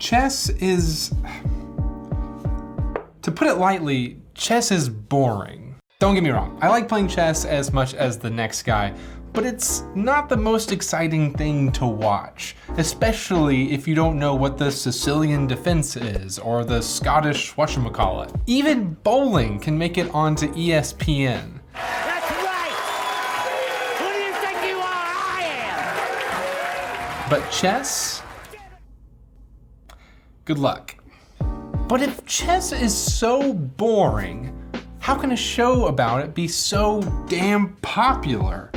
Chess is, to put it lightly, chess is boring. Don't get me wrong, I like playing chess as much as the next guy, but it's not the most exciting thing to watch, especially if you don't know what the Sicilian defense is or the Scottish whatchamacallit. Even bowling can make it onto ESPN. That's right! Who do you think you are? I am! But chess? Good luck. But if chess is so boring, how can a show about it be so damn popular?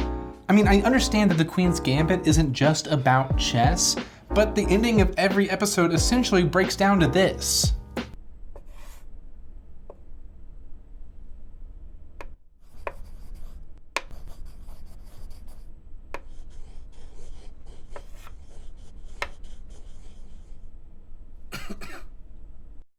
I mean, I understand that The Queen's Gambit isn't just about chess, but the ending of every episode essentially breaks down to this.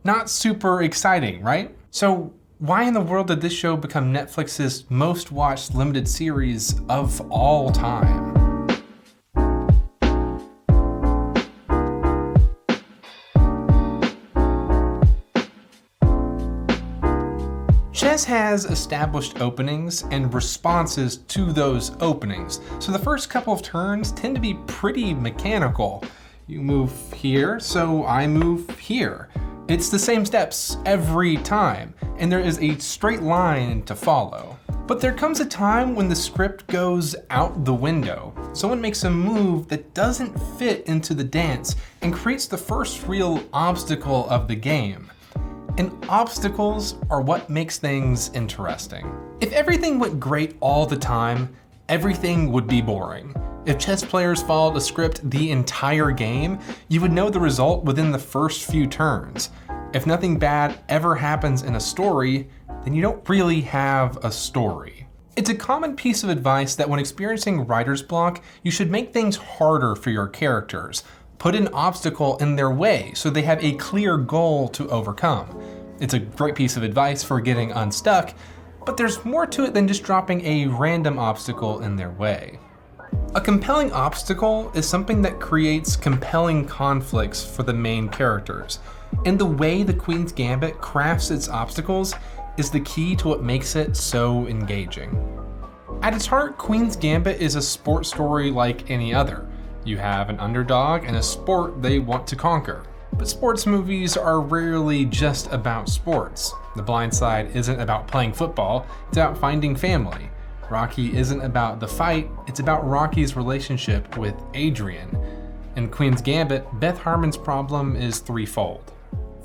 Not super exciting, right? So why in the world did this show become Netflix's most watched limited series of all time? Chess has established openings and responses to those openings, so the first couple of turns tend to be pretty mechanical. You move here, so I move here. It's the same steps every time, and there is a straight line to follow. But there comes a time when the script goes out the window. Someone makes a move that doesn't fit into the dance and creates the first real obstacle of the game. And obstacles are what makes things interesting. If everything went great all the time, everything would be boring. If chess players followed a script the entire game, you would know the result within the first few turns. If nothing bad ever happens in a story, then you don't really have a story. It's a common piece of advice that when experiencing writer's block, you should make things harder for your characters. Put an obstacle in their way so they have a clear goal to overcome. It's a great piece of advice for getting unstuck, but there's more to it than just dropping a random obstacle in their way. A compelling obstacle is something that creates compelling conflicts for the main characters, and the way The Queen's Gambit crafts its obstacles is the key to what makes it so engaging. At its heart, Queen's Gambit is a sports story like any other. You have an underdog and a sport they want to conquer. But sports movies are rarely just about sports. The Blind Side isn't about playing football, it's about finding family. Rocky isn't about the fight, it's about Rocky's relationship with Adrian. In Queen's Gambit, Beth Harmon's problem is threefold.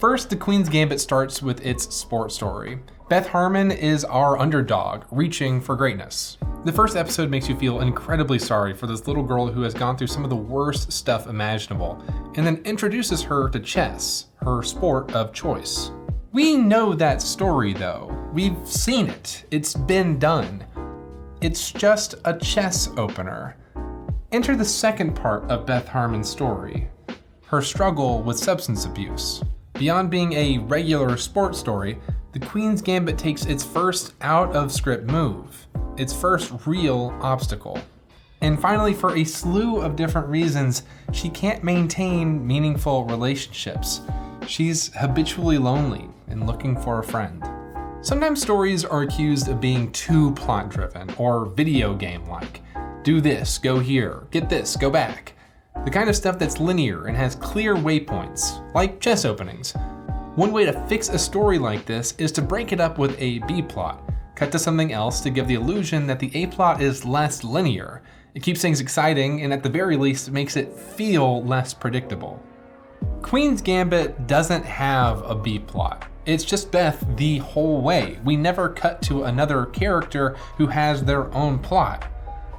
First, The Queen's Gambit starts with its sports story. Beth Harmon is our underdog, reaching for greatness. The first episode makes you feel incredibly sorry for this little girl who has gone through some of the worst stuff imaginable, and then introduces her to chess, her sport of choice. We know that story though. We've seen it. It's been done. It's just a chess opener. Enter the second part of Beth Harmon's story, her struggle with substance abuse. Beyond being a regular sports story, The Queen's Gambit takes its first out-of-script move, its first real obstacle. And finally, for a slew of different reasons, she can't maintain meaningful relationships. She's habitually lonely and looking for a friend. Sometimes stories are accused of being too plot-driven or video game-like. Do this, go here, get this, go back. The kind of stuff that's linear and has clear waypoints, like chess openings. One way to fix a story like this is to break it up with a B-plot. Cut to something else to give the illusion that the A-plot is less linear. It keeps things exciting and at the very least makes it feel less predictable. Queen's Gambit doesn't have a B-plot. It's just Beth the whole way. We never cut to another character who has their own plot.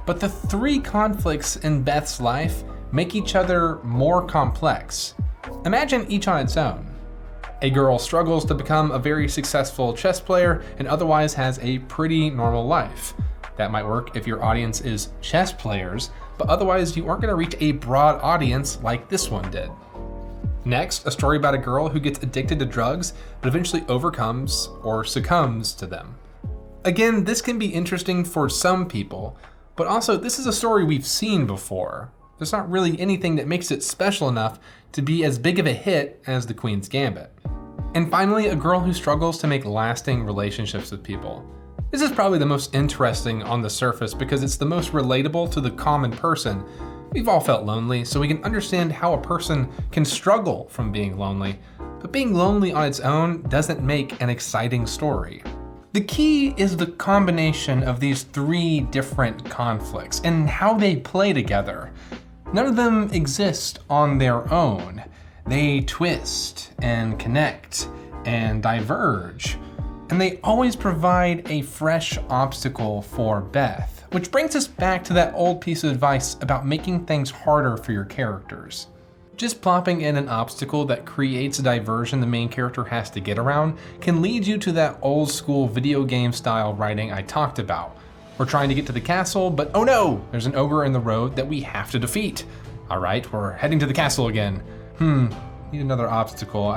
But the three conflicts in Beth's life make each other more complex. Imagine each on its own. A girl struggles to become a very successful chess player and otherwise has a pretty normal life. That might work if your audience is chess players, but otherwise you aren't going to reach a broad audience like this one did. Next, a story about a girl who gets addicted to drugs, but eventually overcomes or succumbs to them. Again, this can be interesting for some people, but also this is a story we've seen before. There's not really anything that makes it special enough to be as big of a hit as The Queen's Gambit. And finally, a girl who struggles to make lasting relationships with people. This is probably the most interesting on the surface because it's the most relatable to the common person. We've all felt lonely, so we can understand how a person can struggle from being lonely. But being lonely on its own doesn't make an exciting story. The key is the combination of these three different conflicts and how they play together. None of them exist on their own. They twist and connect and diverge. And they always provide a fresh obstacle for Beth, which brings us back to that old piece of advice about making things harder for your characters. Just plopping in an obstacle that creates a diversion the main character has to get around can lead you to that old school video game style writing I talked about. We're trying to get to the castle, but oh no, there's an ogre in the road that we have to defeat. All right, we're heading to the castle again. Need another obstacle.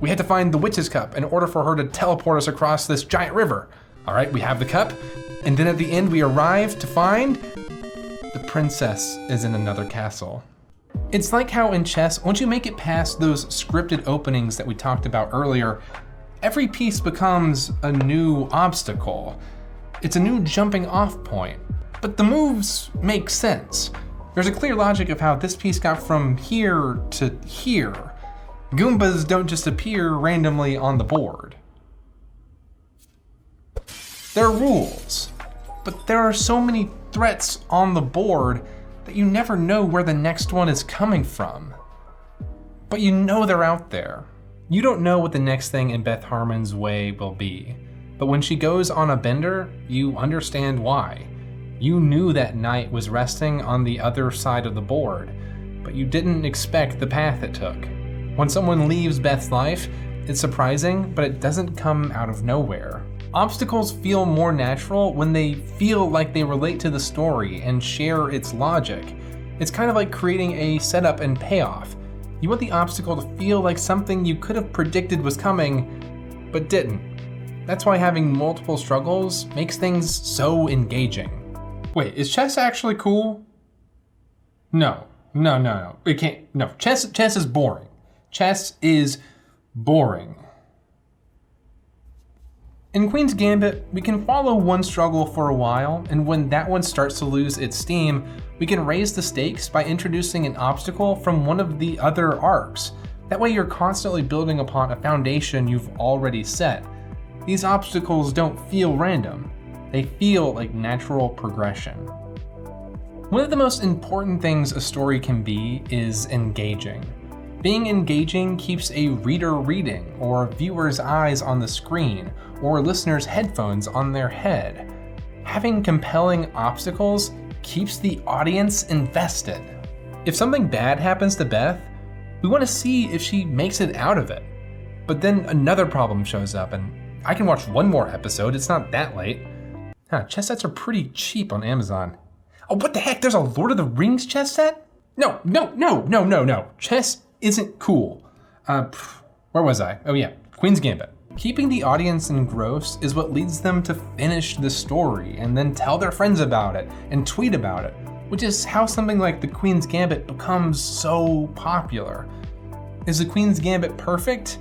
We had to find the witch's cup in order for her to teleport us across this giant river. All right, we have the cup. And then at the end we arrive to find the princess is in another castle. It's like how in chess, once you make it past those scripted openings that we talked about earlier, every piece becomes a new obstacle. It's a new jumping off point, but the moves make sense. There's a clear logic of how this piece got from here to here. Goombas don't just appear randomly on the board. There are rules, but there are so many threats on the board that you never know where the next one is coming from. But you know they're out there. You don't know what the next thing in Beth Harmon's way will be, but when she goes on a bender, you understand why. You knew that knight was resting on the other side of the board, but you didn't expect the path it took. When someone leaves Beth's life, it's surprising, but it doesn't come out of nowhere. Obstacles feel more natural when they feel like they relate to the story and share its logic. It's kind of like creating a setup and payoff. You want the obstacle to feel like something you could have predicted was coming, but didn't. That's why having multiple struggles makes things so engaging. Wait, is chess actually cool? No. It can't. No, chess is boring. Chess is boring. In Queen's Gambit, we can follow one struggle for a while, and when that one starts to lose its steam, we can raise the stakes by introducing an obstacle from one of the other arcs. That way you're constantly building upon a foundation you've already set. These obstacles don't feel random. They feel like natural progression. One of the most important things a story can be is engaging. Being engaging keeps a reader reading, or viewer's eyes on the screen, or listener's headphones on their head. Having compelling obstacles keeps the audience invested. If something bad happens to Beth, we want to see if she makes it out of it. But then another problem shows up, and I can watch one more episode, it's not that late. Chess sets are pretty cheap on Amazon. Oh, what the heck, there's a Lord of the Rings chess set? No. Chess isn't cool. Where was I? Oh yeah, Queen's Gambit. Keeping the audience engrossed is what leads them to finish the story and then tell their friends about it and tweet about it, which is how something like the Queen's Gambit becomes so popular. Is the Queen's Gambit perfect?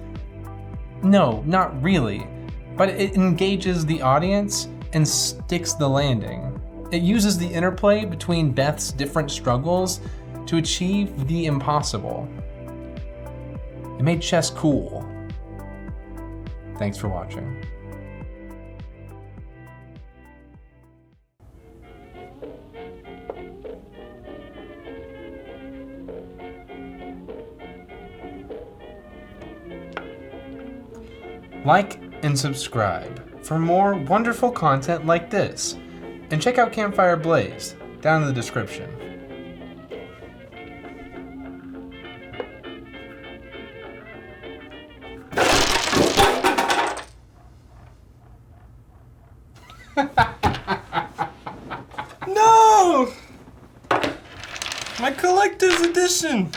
No, not really, but it engages the audience and sticks the landing. It uses the interplay between Beth's different struggles to achieve the impossible. It made chess cool. Thanks for watching. Like and subscribe for more wonderful content like this. And check out Campfire Blaze down in the description. No! My collector's edition!